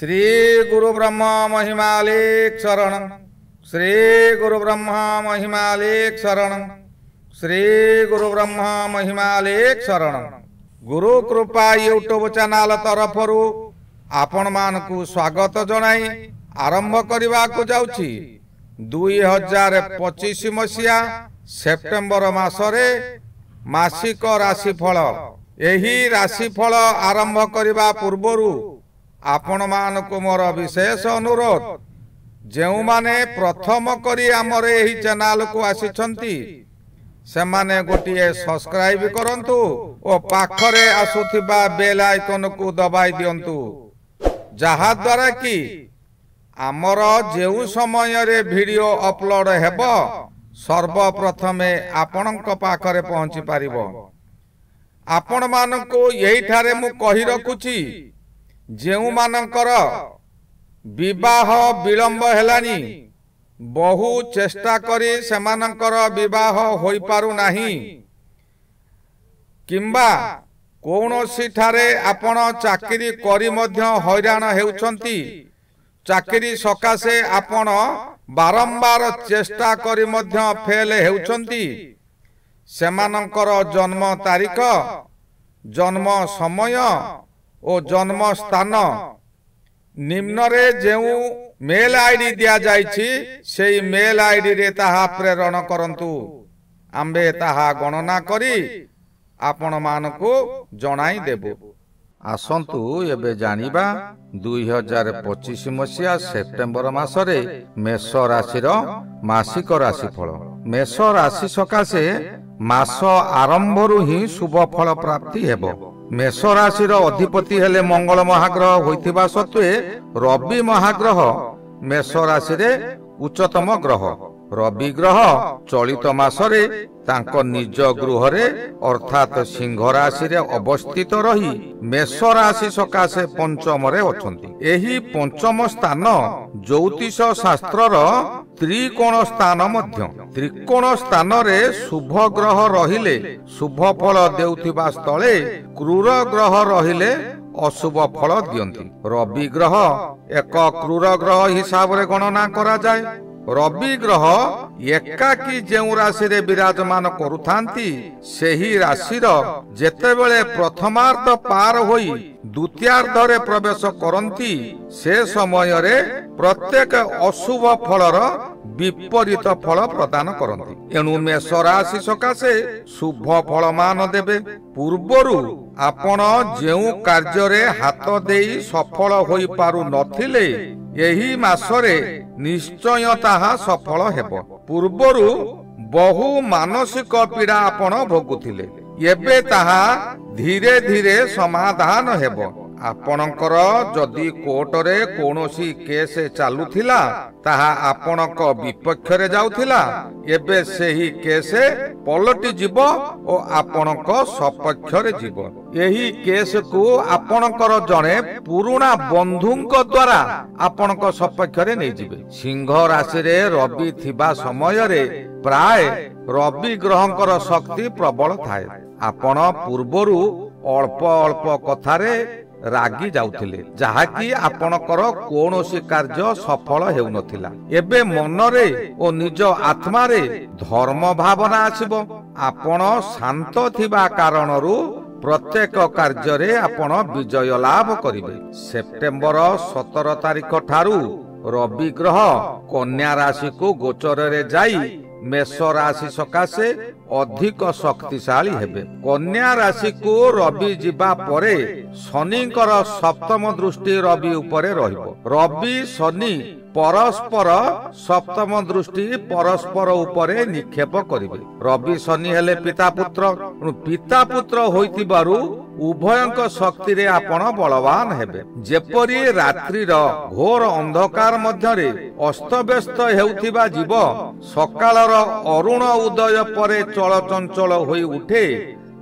श्री गुरु ब्रह्मा महिमालेक शरण। श्री गुरु ब्रह्मा महिमालेक शरण। श्री गुरु ब्रह्मा महिमालेक शरण। गुरु कृपा यूट्यूब चैनल तरफरु आपण मानकु स्वागत जनाई आरंभ करने को जाउछि 2025 मसीहा सेप्टेम्बर मासरे मासिक राशिफल। एही राशिफल आरंभ करने पूर्वरु आपण मानकु मोर विशेष अनुरोध, जेउ माने प्रथम करी आमर एही चैनल को आसिछंती सेमाने गोटिए सब्सक्राइब करंतु ओ पाखरे आसुथिबा बेल आइकन को दबाई दियंतु, जहा द्वारा कि आमर जेउ समय रे वीडियो अपलोड हेबो सर्वप्रथमे आपणक पाखरे पहुंची पारिबो। आपण मानकु एही ठारे मु कहि रखुची, जेउ मानकर विवाह विलंब हेलानी, बहु चेष्टा करी सेमानकर विवाह होई पारु नाही, किंबा कौनसी ठारे आपण चाकरी करी मध्य हैरान हेउछंती, चाकरी सकाशे आपण बारंबार चेष्टा करी मध्य फेल हेउछंती, सेमानकर जन्म तारीख, जन्म समय ओ जन्म स्थान निम्न रे जेउ मेल आईडी दिया जाइछि सेई मेल आईडी रे ताहा प्रेरण करंतु। आम्बे ताहा गणना करी आपण मानकु जणाई देबु। आसंतु एबे जानिबा 2025 मसीहा सेप्टेम्बर मासरे मेष राशि रो मासिक राशिफल। मेष राशि सकाशे मास आरंभरु ही शुभ फल प्राप्ति हेबो। मेष राशि रो अधिपति हेले मंगल महाग्रह होइतिबा सत्वे रवि महाग्रह मेष राशि रे उच्चतम ग्रह। रवि ग्रह चलित मासरे तांको निज गृह रे अर्थात सिंह राशि रे अवस्थित रही मेष राशि सकाशे पंचम रे अछंती। एही पंचम स्थान ज्योतिष शास्त्र रो त्रिकोण स्थान मध्य। त्रिकोण स्थान रे शुभ ग्रह रहिले शुभ फल देउथिबा स्थले क्रूर ग्रह रहिले अशुभ फल दियंती। रवि ग्रह एक क्रूर ग्रह हिसाब रे गणना करा जाय। रवि ग्रह एकाकी जेउ राशि रे विराजमान करुथांती सेही राशि रो जेतेबेले प्रथमार्ध पार होई द्वितीयार्ध रे प्रवेश करंती से समय रे प्रत्येक अशुभ फलर विपरीत फल प्रदान करंती। एणु मेष राशि सकाशे शुभ फल मान देबे। पूर्वरु आपण जेउ कार्य रे हाथ देई सफल होई पारु नथिले एही मासरे निश्चय ताहा सफल हेबो। पूर्वरु बहु मानसिक पीड़ा आपण भोगुथिले, एबे ताहा धीरे धीरे समाधान हेबो। आपणकर जदि कोर्ट रे कोनोसी केस चालुथिला ताहा आपणक विपक्ष रे जाउथिला, एबे सेही केस पलटि जिवो ओ आपणक सपक्ष रे जिवो। एही केस को आपणकर जणे पुराना बंधुंक द्वारा आपणक सपक्ष रे नै जिवे। सिंह राशि रे रवि थिबा समय रे प्राय रवि ग्रहंकर शक्ति प्रबल थाए। आपण पूर्वरु अल्प अल्प कथारे रागी जाउथिले, जहाकी आपणकर कोनोसी कार्य सफल हेउ नथिला। एबे मनरे ओ निज आत्मा रे धर्म भावना आसीबो। आपण शांत थिबा कारणरु प्रत्येक कार्य रे आपण विजय लाभ करिवे। सेप्टेम्बर 17 तारिख ठारू रवि ग्रह कन्या राशि को गोचर रे जाई मेष राशि सकाशे अधिक शक्तिशाली हेबे। कन्या राशि को रवि जिबा परे शनिकर सप्तम दृष्टि रवि उपरे रहिबो। रवि शनि परस्पर सप्तम दृष्टि परस्पर उपरे निक्षेप करिवे। रवि शनि हेले पिता पुत्र, पिता पुत्र होइतिबारु उभयंक शक्ति रे आपण बलवान हेबे। जेपरि रात्रि रो घोर अंधकार मध्य रे अस्तव्यस्त हेउथिबा जीव सकाळर अरुण उदय परे चल चंचल होई उठे,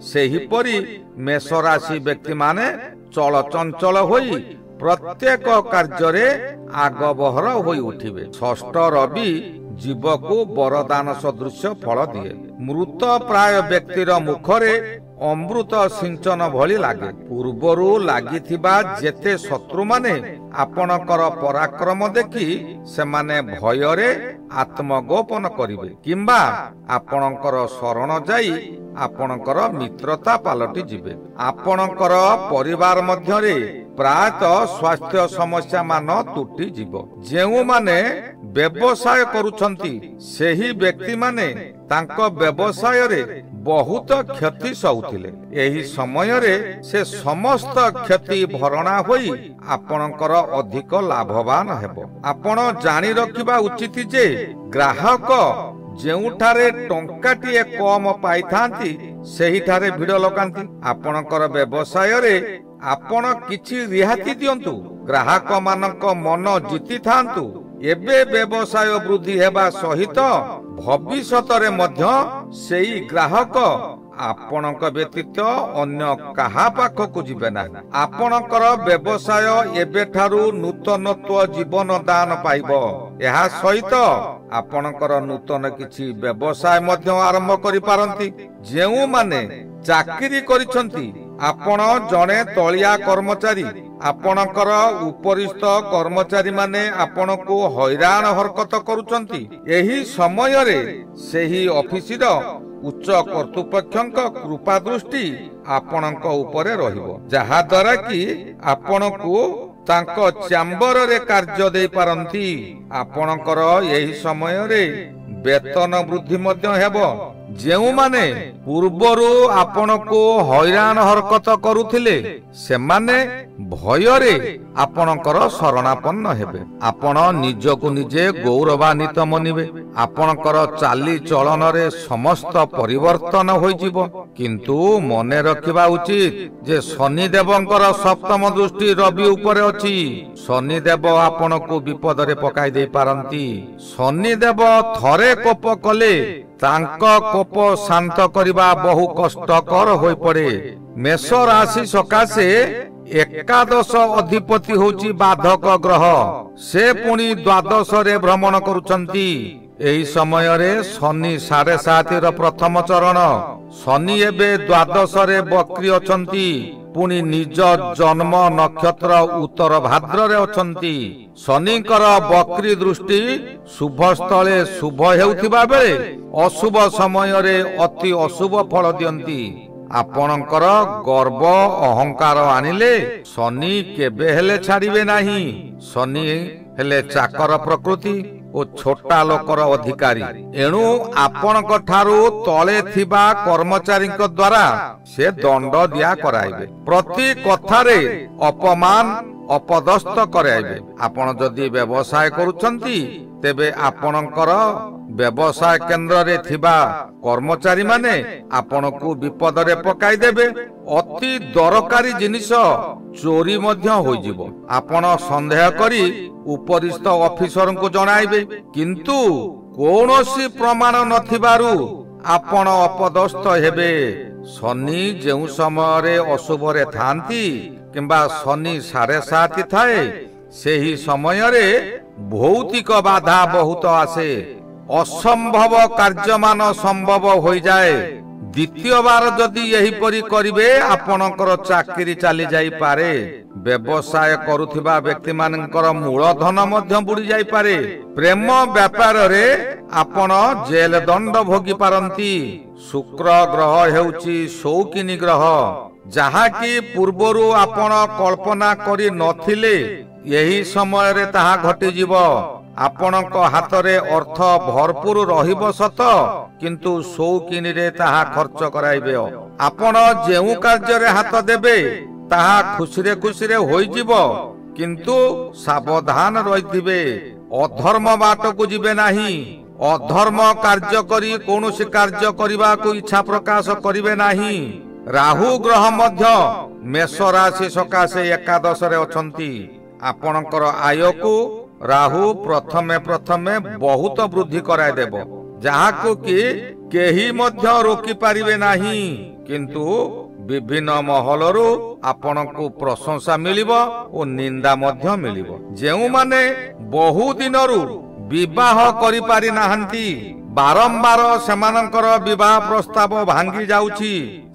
सेहिपरि मेष राशि व्यक्ति माने चल चंचल होई प्रत्येक कार्य रे आगबहर होई उठिबे। षष्ठ रवि जीव को वरदान सदृश फल दिए। मृत प्राय व्यक्तिर मुखरे अमृत सिंचन भली लागे। पूर्वरु लागिथिबा जेते शत्रु माने ଆପଣଙ୍କର ପରାକ୍ରମ ଦେଖି ସେମାନେ ଭୟରେ ଆତ୍ମଗୋପନ କରିବେ କିମ୍ବା ଆପଣଙ୍କର ଶରଣ ଯାଇ ଆପଣଙ୍କର ମିତ୍ରତା ପାଲଟି ଯିବେ। ଆପଣଙ୍କର ପରିବାର ମଧ୍ୟରେ ପ୍ରାୟତଃ ସ୍ୱାସ୍ଥ୍ୟ ସମସ୍ୟା ମାନ ତୁଟିଯିବ। ଯେଉଁମାନେ ବ୍ୟବସାୟ କରୁଛନ୍ତି ସେହି ବ୍ୟକ୍ତିମାନେ ତାଙ୍କ ବ୍ୟବସାୟରେ ବହୁତ କ୍ଷତି ସହୁଥିଲେ। ଏହି ସମୟରେ ସେ ସମସ୍ତ କ୍ଷତି ଭରଣା ହୋଇ ଆପଣଙ୍କର ଅଧିକ ଲାଭବାନ ହେବ। ଆପଣ ଜାଣି ରଖିବା ଉଚିତ ଯେ ଗ୍ରାହକ ଯେଉଁଠାରେ ଟଙ୍କାଟିଏ କମ ପାଇଥାନ୍ତି ସେହିଠାରେ ଭିଡ଼ ଲଗାନ୍ତି। ଆପଣଙ୍କର ବ୍ୟବସାୟରେ ଆପଣ କିଛି ରିହାତି ଦିଅନ୍ତୁ, ଗ୍ରାହକ ମାନଙ୍କ ମନ ଜିତିଥାନ୍ତୁ। ଏବେ ବ୍ୟବସାୟ ବୃଦ୍ଧି ହେବା ସହିତ ଭବିଷ୍ୟତରେ ମଧ୍ୟ ସେହି ଗ୍ରାହକ ଆପଣଙ୍କ ବ୍ୟତୀତ ଅନ୍ୟ କାହା ପାଖକୁ ଯିବେ ନାହିଁ। ଆପଣଙ୍କର ବ୍ୟବସାୟ ଏବେଠାରୁ ନୂତନତ୍ୱ ଜୀବନ ଦାନ ପାଇବ। ଏହା ସହିତ ଆପଣଙ୍କର ନୂତନ କିଛି ବ୍ୟବସାୟ ମଧ୍ୟ ଆରମ୍ଭ କରିପାରନ୍ତି। ଯେଉଁମାନେ ଚାକିରି କରିଛନ୍ତି, ଆପଣ ଜଣେ ତଳିଆ କର୍ମଚାରୀ, ଆପଣଙ୍କର ଉପରିସ୍ଥ କର୍ମଚାରୀ ମାନେ ଆପଣଙ୍କୁ ହଇରାଣ ହରକତ କରୁଛନ୍ତି। ଏହି ସମୟରେ ସେହି ଅଫିସର ଉଚ୍ଚ କର୍ତ୍ତୃପକ୍ଷଙ୍କ କୃପା ଦୃଷ୍ଟି ଆପଣଙ୍କ ଉପରେ ରହିବ, ଯାହା ଦ୍ୱାରା କି ଆପଣଙ୍କୁ ତାଙ୍କ ଚ୍ୟାମ୍ବରରେ କାର୍ଯ୍ୟ ଦେଇପାରନ୍ତି। ଆପଣଙ୍କର ଏହି ସମୟରେ ବେତନ ବୃଦ୍ଧି ମଧ୍ୟ ହେବ। ଯେଉଁମାନେ ପୂର୍ବରୁ ଆପଣଙ୍କୁ ହଇରାଣ ହରକତ କରୁଥିଲେ ସେମାନେ ଭୟରେ ଆପଣଙ୍କର ଶରଣାପନ୍ନ ହେବେ। ଆପଣ ନିଜକୁ ନିଜେ ଗୌରବାନ୍ୱିତ ମନିବେ। ଆପଣଙ୍କର ଚାଲିଚଳନରେ ସମସ୍ତ ପରିବର୍ତ୍ତନ ହୋଇଯିବ। କିନ୍ତୁ ମନେ ରଖିବା ଉଚିତ ଯେ ଶନିଦେବଙ୍କର ସପ୍ତମ ଦୃଷ୍ଟି ରବି ଉପରେ ଅଛି। ଶନିଦେବ ଆପଣଙ୍କୁ ବିପଦରେ ପକାଇ ଦେଇପାରନ୍ତି। ଶନିଦେବ ଥରେ କୋପ କଲେ ତାଙ୍କ କୋପ ଶାନ୍ତ କରିବା ବହୁ କଷ୍ଟକର ହୋଇପଡେ। ମେଷ ରାଶି ସକାଶେ ଏକାଦଶ ଅଧିପତି ହେଉଛି ବାଧକ ଗ୍ରହ। ସେ ପୁଣି ଦ୍ୱାଦଶରେ ଭ୍ରମଣ କରୁଛନ୍ତି। ଏହି ସମୟରେ ଶନି 7.5ର ପ୍ରଥମ ଚରଣ। ଶନି ଏବେ ଦ୍ୱାଦଶରେ ବକ୍ରି ଅଛନ୍ତି, ପୁଣି ନିଜ ଜନ୍ମ ନକ୍ଷତ୍ର ଉତ୍ତର ଭାଦ୍ରରେ ଅଛନ୍ତି। ଶନିଙ୍କର ବକ୍ରି ଦୃଷ୍ଟି ଶୁଭ ସ୍ଥଳେ ଶୁଭ ହେଉଥିବା ବେଳେ ଅଶୁଭ ସମୟରେ ଅତି ଅଶୁଭ ଫଳ ଦିଅନ୍ତି। ଆପଣଙ୍କର ଗର୍ବ ଅହଙ୍କାର ଆଣିଲେ ଶନି କେବେ ହେଲେ ଛାଡ଼ିବେ ନାହିଁ। ଶନି ହେଲେ ଚାକର ପ୍ରକୃତି ଓ ଛୋଟା ଲୋକର ଅଧିକାରୀ। ଏଣୁ ଆପଣଙ୍କ ଠାରୁ ତଳେ ଥିବା କର୍ମଚାରୀଙ୍କ ଦ୍ୱାରା ସେ ଦଣ୍ଡ ଦିଆ କରାଇବେ। ପ୍ରତି କଥାରେ ଅପମାନ ଅପଦସ୍ତ କରାଇବେ। ଆପଣ ଯଦି ବ୍ୟବସାୟ କରୁଛନ୍ତି ତେବେ ଆପଣଙ୍କର ବ୍ୟବସାୟ କେନ୍ଦ୍ରରେ ଥିବା କର୍ମଚାରୀ ମାନେ ଆପଣଙ୍କୁ ବିପଦରେ ପକାଇଦେବେ। ଅତି ଦରକାରୀ ଜିନିଷ ଚୋରି ମଧ୍ୟ ହୋଇଯିବ। ଆପଣ ସନ୍ଦେହ କରି ଉପରିସ୍ଥ ଅଫିସରଙ୍କୁ ଜଣାଇବେ, କିନ୍ତୁ କୌଣସି ପ୍ରମାଣ ନଥିବାରୁ ଆପଣ ଅପଦସ୍ତ ହେବେ। ଶନି ଯେଉଁ ସମୟରେ ଅଶୁଭରେ ଥାନ୍ତି କିମ୍ବା ଶନି 7.5 ଥାଏ, ସେହି ସମୟରେ ଭୌତିକ ବାଧା ବହୁତ ଆସେ। ଅସମ୍ଭବ କାର୍ଯ୍ୟମାନ ସମ୍ଭବ ହୋଇଯାଏ। ଦ୍ୱିତୀୟବାର ଯଦି ଏହିପରି କରିବେ ଆପଣଙ୍କର ଚାକିରି ଚାଲି ଯାଇପାରେ। ବ୍ୟବସାୟ କରୁଥିବା ବ୍ୟକ୍ତିମାନଙ୍କର ମୂଳଧନ ମଧ୍ୟ ବୁଡି ଯାଇପାରେ। ପ୍ରେମ ବ୍ୟାପାରରେ ଆପଣ ଜେଲ ଦଣ୍ଡ ଭୋଗି ପାରନ୍ତି। ଶୁକ୍ର ଗ୍ରହ ହେଉଛି ସୌକିନୀ ଗ୍ରହ, ଯାହାକି ପୂର୍ବରୁ ଆପଣ କଳ୍ପନା କରି ନଥିଲେ। ଏହି ସମୟରେ ତାହା ଘଟିଯିବ। ଆପଣଙ୍କ ହାତରେ ଅର୍ଥ ଭରପୁର ରହିବ ସତ, କିନ୍ତୁ ସୌକିନୀରେ ତାହା ଖର୍ଚ୍ଚ କରାଇବେ। ଆପଣ ଯେଉଁ କାର୍ଯ୍ୟରେ ହାତ ଦେବେ ତାହା ଖୁସିରେ ଖୁସିରେ ହୋଇଯିବ, କିନ୍ତୁ ସାବଧାନ ରହିଥିବେ। ଅଧର୍ମ ବାଟକୁ ଯିବେ ନାହିଁ। ଅଧର୍ମ କାର୍ଯ୍ୟ କରି କୌଣସି କାର୍ଯ୍ୟ କରିବାକୁ ଇଚ୍ଛା ପ୍ରକାଶ କରିବେ ନାହିଁ। ରାହୁ ଗ୍ରହ ମଧ୍ୟ ମେଷ ରାଶି ସକାଶେ ଏକାଦଶରେ ଅଛନ୍ତି। ଆପଣଙ୍କର ଆୟକୁ ରାହୁ ପ୍ରଥମେ ବହୁତ ବୃଦ୍ଧି କରାଇଦେବ, ଯାହାକୁ କି କେହି ମଧ୍ୟ ରୋକି ପାରିବେ ନାହିଁ। କିନ୍ତୁ ବିଭିନ୍ନ ମହଲରୁ ଆପଣଙ୍କୁ ପ୍ରଶଂସା ମିଳିବ ଓ ନିନ୍ଦା ମଧ୍ୟ ମିଳିବ। ଯେଉଁମାନେ ବହୁ ଦିନରୁ ବିବାହ କରିପାରି ନାହାନ୍ତି, ବାରମ୍ବାର ସେମାନଙ୍କର ବିବାହ ପ୍ରସ୍ତାବ ଭାଙ୍ଗି ଯାଉଛି।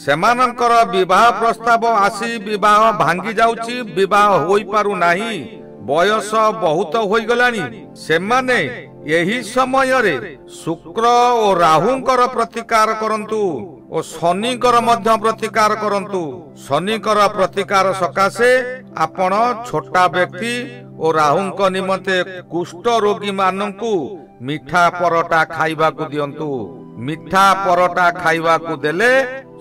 ସେମାନଙ୍କର ବିବାହ ପ୍ରସ୍ତାବ ଆସି ବିବାହ ଭାଙ୍ଗି ଯାଉଛି, ବିବାହ ହୋଇପାରୁନାହିଁ। बयस बहुत हो गलानी सेमाने यही समय रे शुक्र और राहुंकर प्रतिकार करंतु और शनिकर मध्य प्रतिकार करंतु। शनिकर प्रतिकार सकाशे आपण छोटा व्यक्ति और राहुंक निमंते कुष्ठ रोगी मानंकु मिठा परटा खाइबा को दियंतु। मिठा परटा खाइबा को देले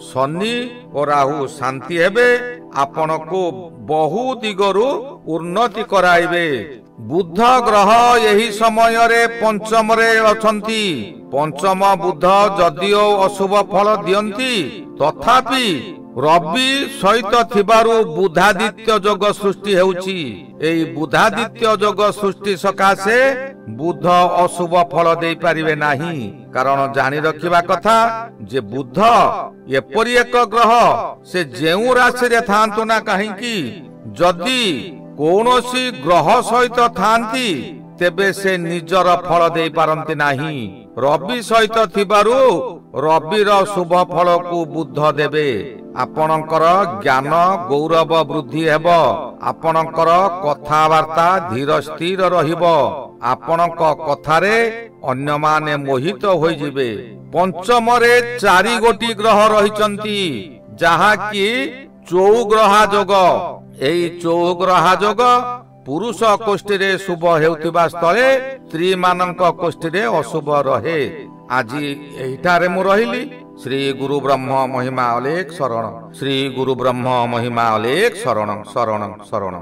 शनि और राहु शांति हेबे, आपण को बहु दिगरु उन्नति कराइबे। बुध ग्रह यही समय रे पंचम रे अछंती। पंचम बुध जदियो अशुभ फल दियंती तथापि रवि सहित थिबारु बुधादित्य जोग सृष्टि हेउची। एई बुधादित्य जोग सृष्टि सकाशे बुध अशुभ फल दे पारिबे नाही। कारण जानि रखिबा कथा जे बुध एपरि एक ग्रह से जेउ राशि रे थांतु ना काहेकि जदि कौनसी ग्रह सहित थांती तेबे से निजर फल दे पारंती नाही। रवि सहित थिबारु रविर शुभ फल को बुध देबे। आपणकर ज्ञान गौरव वृद्धि हेब। आपणकर कथावार्ता धीर स्थिर रहिबो। आपणक कथारे अन्य माने मोहित होई जिवे। पंचम रे 4 गोटी ग्रह रहिचंती जहा कि चौग्रहा जोग। एई चौग्रहा जोग पुरुष कोष्ठी रे शुभ हेउतिबा स्थले स्त्री मानक कोष्ठी रे अशुभ रहे। आज एहिठारे मु रहिली। श्री गुरु ब्रह्म महिमा अलेख शरण। श्री गुरु ब्रह्म महिमा अलेख शरण शरण शरण।